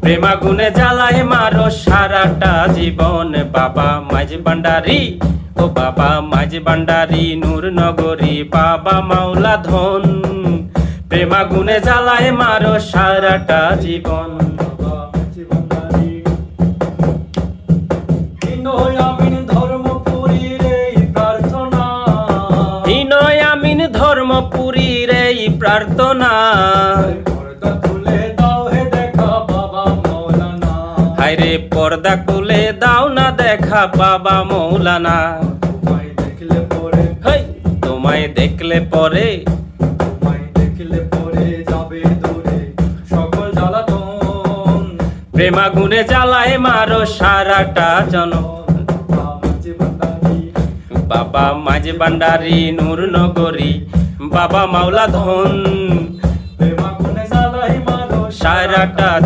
প্রেমাগুনে জ্বালায় মারো সারাটা জীবন। বাবা মাঝ ভান্ডারি, ও বাবা মাঝ ভান্ডারি, নূর নগরী বাবা মাওলা ধন। প্রেমাগুনে জ্বালায় মারো সারাটা জীবন। বিনয় আমিন ধর্মপুরীর এই প্রার্থনা। হায়রে পর্দা খুলে দাও না দেখা বাবা মৌলানা। হেই, তোমায় দেখলে পরে প্রেমাগুনে জ্বালায় মারো সারাটা জনম। বাবা মাঝ ভান্ডারি, নূর নগরী বাবা মাওলা ধন। সারাটা